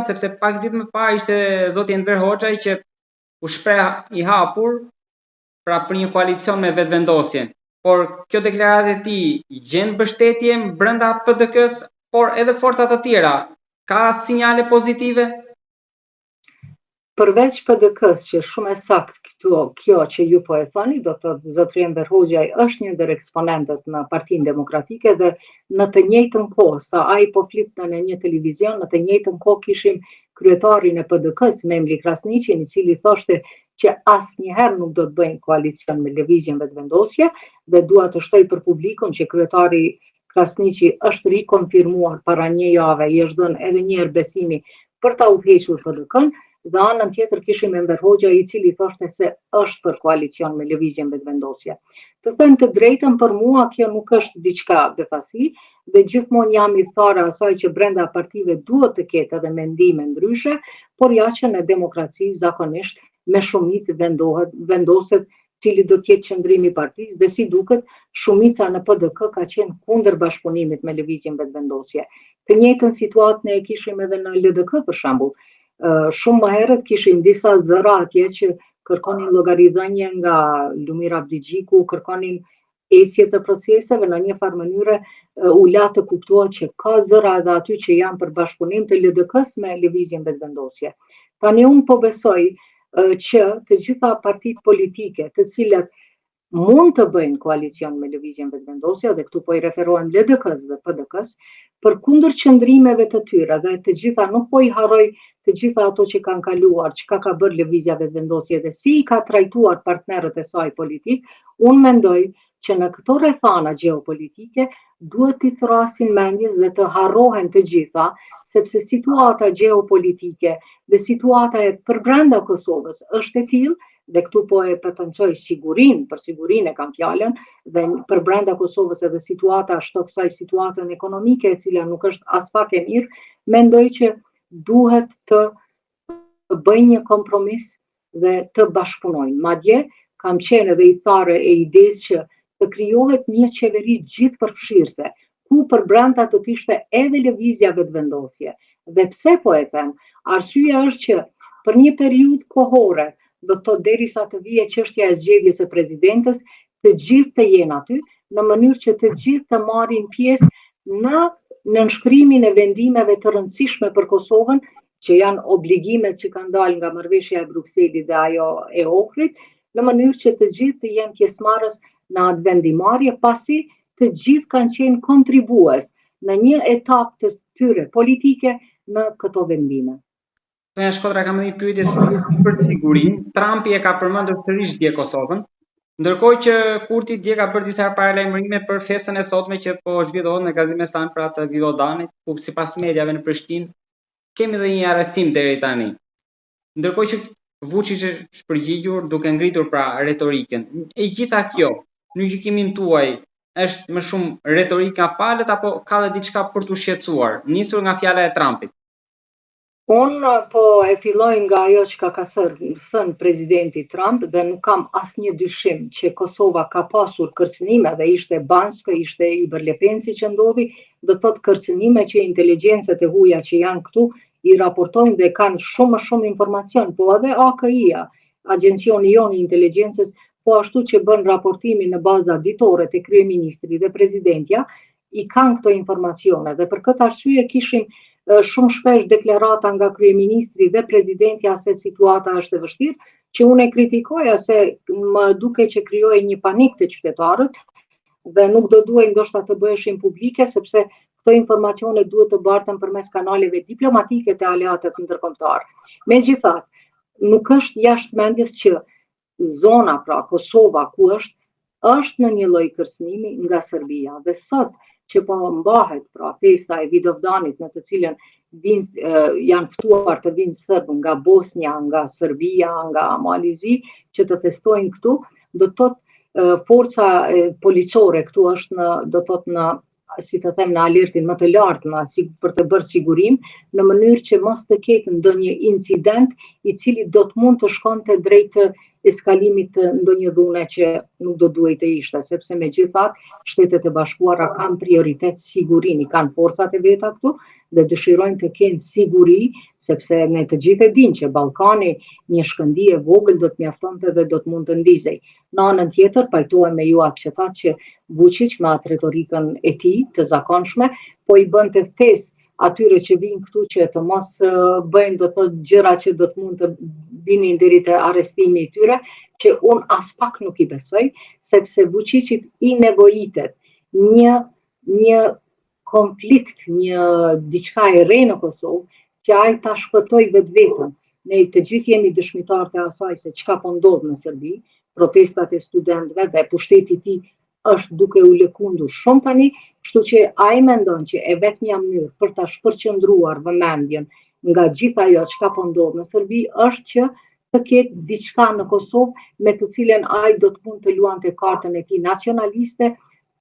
sepse pak ditë më parë ishte zoti Enver Hoxha që u shpreh i hapur pra për një koalicion me vetëvendosjen. Por kjo deklaratë e tij gjen mbështetje brenda PDK-s, por edhe forcat të tjera. Ka sinjale pozitive? Përveç PDK-s që shumë e saktë kjo që ju po e thoni, do të thotë zotri Enver Hoxha është një ndër eksponentët në Partinë Demokratike dhe në të njëjtën kohë sa ai po flit në një televizion, në të njëjtën kohë kishim kryetarin e PDK-s, Memli Krasniqin, i cili thoshte që asnjëherë nuk do të bëjnë koalicion me Lëvizjen Vetëvendosje dhe dua të shtoj për publikun që kryetari Krasniqi është rikonfirmuar para një jave, i është dhënë edhe një herë besimi për ta udhëhequr PDK-n. Dhe anën tjetër kishim Enver Hoxha i cili thoshte se është për koalicion me Lëvizjen Vetëvendosje. Të them të drejtën, për mua kjo nuk është diçka befasi dhe gjithmonë jam i thara asaj që brenda partive duhet të ketë edhe mendime ndryshe, por ja që në demokraci zakonisht me shumicë vendoset cili do të jetë qëndrimi i partisë dhe si duket shumica në PDK ka qenë kundër bashkëpunimit me Lëvizjen Vetëvendosje. Të njëjtën situatë ne e kishim edhe në LDK për shembull. Shumë më herët kishim disa zëra atje që kërkonin llogaridhënie nga Lumir Abdigjiku, kërkonin ecje të proceseve, në një farë mënyre u la të kuptohet që ka zëra edhe aty që janë për bashkëpunim të LDK-s me Lëvizjen Vetëvendosje. Tani unë po besoj që të gjitha partitë politike të cilat mund të bëjnë koalicion me Lëvizjen Vetëvendosje, dhe këtu po i referohem LDK-s dhe PDK-s, për kundër qëndrimeve të tyre dhe të gjitha, nuk po i harroj të gjitha ato që kanë kaluar, çka ka bërë Lëvizja Vetëvendosje dhe si i ka trajtuar partnerët e saj politik, unë mendoj që në këto rrethana gjeopolitike duhet t'i thrasin mendjes dhe të harrohen të gjitha, sepse situata gjeopolitike dhe situata e përbrenda Kosovës është e tillë, dhe këtu po e pretencoj sigurinë, për sigurinë e kam fjalën, dhe përbrenda Kosovës edhe situata ashtu kësaj situatën ekonomike e cila nuk është as pak e mirë, mendoj që duhet të bëjnë një kompromis dhe të bashkëpunojnë. Madje kam qenë edhe i thare e idesë që të krijohet një qeveri gjithëpërfshirëse, ku përbrenda të ishte edhe Lëvizja Vetëvendosje. Dhe pse po e them? Arsyeja është që për një periudhë kohore, do të thotë derisa të vijë çështja e zgjedhjes së presidentës, të gjithë të jenë aty, në mënyrë që të gjithë të marrin pjesë në nënshkrimin e vendimeve të rëndësishme për Kosovën, që janë obligimet që kanë dalë nga marrëveshja e Brukselit dhe ajo e Ohrit, në mënyrë që të gjithë të jenë pjesëmarrës në atë vendimarrje, pasi të gjithë kanë qenë kontribues në një etapë të tyre politike në këto vendime. Sonja Shkodra, kam një pyetje për sigurinë. Trumpi e ka përmendur sërish dje Kosovën, ndërkohë që Kurti dje ka bërë disa paralajmërime për festën e sotme që po zhvillohet në Gazimestan për atë Vilodanit, ku sipas mediave në Prishtinë kemi dhe një arrestim deri tani. Ndërkohë që Vučić është përgjigjur duke ngritur pra retorikën. E gjitha kjo, në gjykimin tuaj, është më shumë retorika palët apo ka dhe diçka për t'u shqetësuar, nisur nga fjala e Trumpit? Unë po e filloj nga ajo që ka thënë presidenti Trump dhe nuk kam asnjë dyshim që Kosova ka pasur kërcënime dhe ishte Bansko, ishte Iberlepenci që ndodhi, do thotë kërcënime që inteligjencët e huaja që janë këtu i raportojnë dhe kanë shumë informacion, po edhe AKI-a, Agjencioni jonë i inteligjencës, po ashtu që bën raportimin në baza ditore të kryeministri dhe presidentja, i kanë këto informacione dhe për këtë arsye kishim shumë shpesh deklarata nga kryeministri dhe presidentja se situata është e vështirë, që unë e kritikoja se më duke që krijoi një panik të qytetarët dhe nuk do duhej ndoshta të bëheshin publike sepse këto informacione duhet të barten përmes kanaleve diplomatike të aleatët ndërkombëtar. Megjithatë, nuk është jashtë mendjes që zona pra Kosova ku është në një lloj kërcënimi nga Serbia dhe sot që po mbahet pra festa e Vidovdanit në të cilën janë ftuar të vinë serbë nga Bosnia, nga Serbia, nga Malizi, që të festojnë këtu, do të thotë forca policore këtu është do të thotë në alertin më të lartë për të bërë sigurim, në mënyrë që mos të ketë ndonjë incident i cili do të mund të shkonte drejt eskalimit të ndonjë dhune që nuk do duhej të ishte, sepse megjithatë Shtetet e Bashkuara kanë prioritet sigurinë, kanë forcat e veta këtu dhe dëshirojnë të kenë siguri, sepse ne të gjithë e dinë që Ballkani një shkëndijë e vogël do të mjaftonte dhe do të mund të ndizej. Në anën tjetër, pajtohem me ju atë që tha që Vučić me atë retorikën e tij të zakonshme, po i bën të ftesë atyre që vinë këtu që të mos bëjnë do të thotë gjëra që do të mund të binin deri te arrestimi i tyre, që unë as pak nuk i besoj, sepse Vučićit i nevojitet një konflikt, një diçka e re në Kosovë, që ai ta shpëtoj vetveten. Ne të gjithë jemi dëshmitar të asaj se çka po ndodh në Serbi, protestat e studentëve dhe pushteti i tij është duke u lëkundur shumë tani, kështu që ai mendon që e vetmja mënyrë për ta shpërqendruar vëmendjen nga gjithë ajo çka po ndodh në Serbi është që të ketë diçka në Kosovë me të cilën ai do të mund të luante kartën e tij nacionaliste,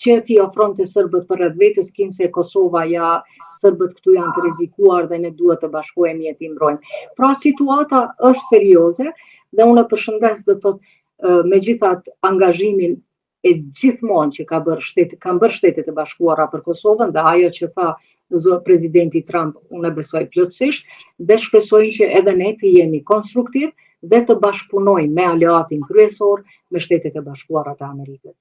që t'i ofronte serbët për rreth vetes, kinse Kosova ja serbët këtu janë të rrezikuar dhe ne duhet të bashkohemi e t'i mbrojmë. Pra situata është serioze dhe unë përshëndes do të thotë megjithatë angazhimin e gjithmonë që kanë bërë Shtetet e Bashkuara për Kosovën dhe ajo që tha presidenti Trump, unë e besoj plotësisht dhe shpresoj që edhe ne të jemi konstruktiv dhe të bashkëpunojmë me aleatin kryesor me Shtetet e Bashkuara të Amerikës.